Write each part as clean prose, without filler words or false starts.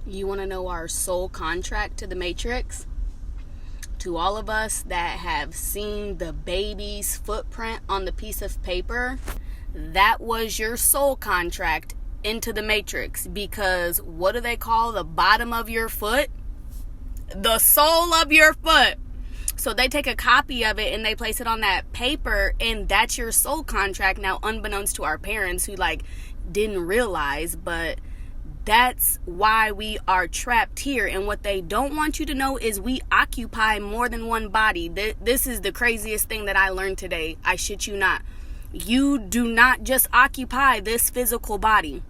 You want to know our soul contract to the Matrix? To all of us that have seen the baby's footprint on the piece of paper, that was your soul contract into the Matrix. Because what do they call the bottom of your foot? The sole of your foot. So they take a copy of it and they place it on that paper, and that's your soul contract. Now, unbeknownst to our parents who didn't realize, but that's why we are trapped here. And what they don't want you to know is we occupy more than one body. This is the craziest thing that I learned today. I shit you not. You do not just occupy this physical body.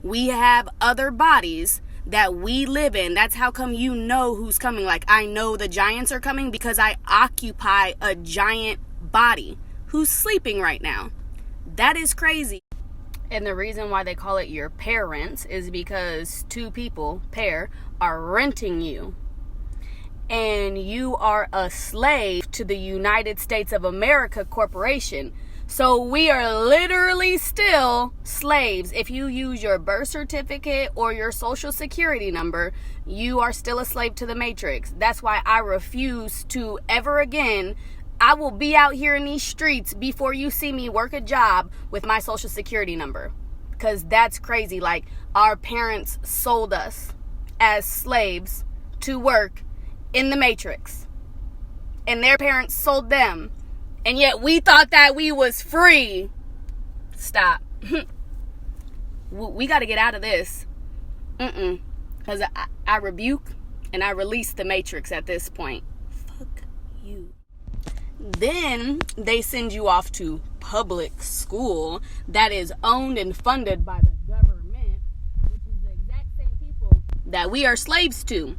We have other bodies that we live in. That's how come you know who's coming. Like, I know the giants are coming because I occupy a giant body who's sleeping right now. That is crazy. And the reason why they call it your parents is because two people, pair, are renting you. And you are a slave to the United States of America Corporation. So we are literally still slaves. If you use your birth certificate or your social security number, you are still a slave to the Matrix. That's why I refuse to ever again. I will be out here in these streets before you see me work a job with my social security number. Because that's crazy. Like, our parents sold us as slaves to work in the Matrix. And their parents sold them. And yet we thought that we was free. Stop. We got to get out of this. Because I rebuke and I release the Matrix at this point. Fuck you. Then they send you off to public school that is owned and funded by the government, which is the exact same people that we are slaves to.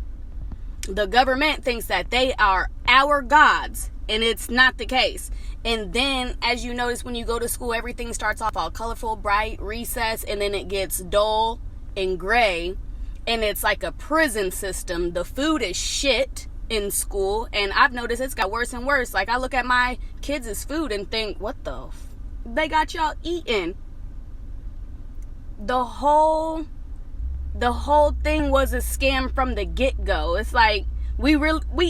The government thinks that they are our gods, and it's not the case. And then, as you notice, when you go to school, everything starts off all colorful, bright, recess, and then it gets dull and gray, and it's like a prison system. The food is shit in school, and I've noticed it's got worse and worse. Like, I look at my kids' food and think, what the they got y'all eating? The whole thing was a scam from the get-go. It's like, we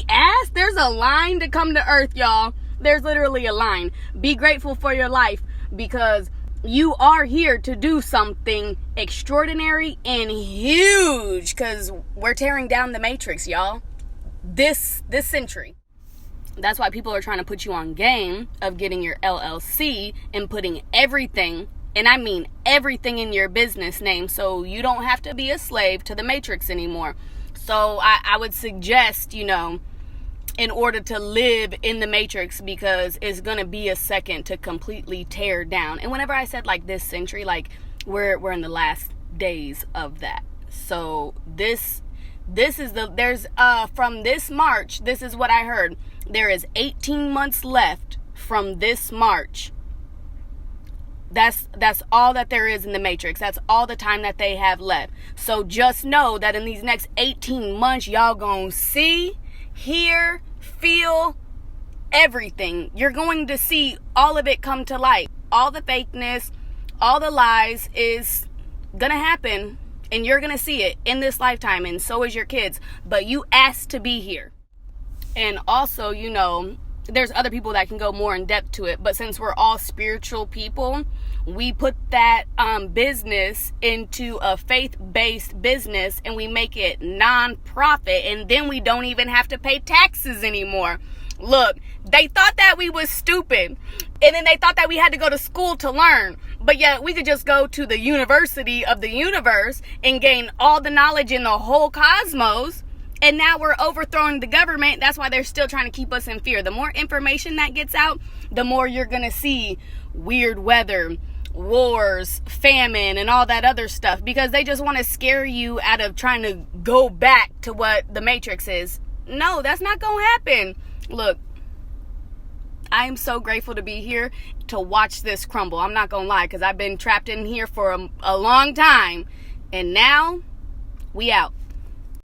asked. There's a line to come to Earth, y'all. There's literally a line. Be grateful for your life, because you are here to do something extraordinary and huge, because we're tearing down the Matrix, y'all. This century. That's why people are trying to put you on game of getting your LLC and putting everything, and I mean everything, in your business name, so you don't have to be a slave to the Matrix anymore. So I would suggest, in order to live in the Matrix, because it's going to be a second to completely tear down. And whenever I said this century, we're in the last days of that. So there's from this March, this is what I heard. There is 18 months left from this March. That's all that there is in the Matrix. That's all the time that they have left. So just know that in these next 18 months, y'all gonna see, hear, feel everything. You're going to see all of it come to light. All the fakeness, all the lies is gonna happen, and you're gonna see it in this lifetime, and so is your kids. But you asked to be here. And also, there's other people that can go more in depth to it, but since we're all spiritual people, we put that business into a faith-based business, and we make it non-profit, and then we don't even have to pay taxes anymore. Look, they thought that we was stupid, and then they thought that we had to go to school to learn, but yet we could just go to the University of the Universe and gain all the knowledge in the whole cosmos. And now we're overthrowing the government. That's why they're still trying to keep us in fear. The more information that gets out, the more you're going to see weird weather, wars, famine, and all that other stuff. Because they just want to scare you out of trying to go back to what the Matrix is. No, that's not going to happen. Look, I am so grateful to be here to watch this crumble. I'm not going to lie, because I've been trapped in here for a long time. And now, we out.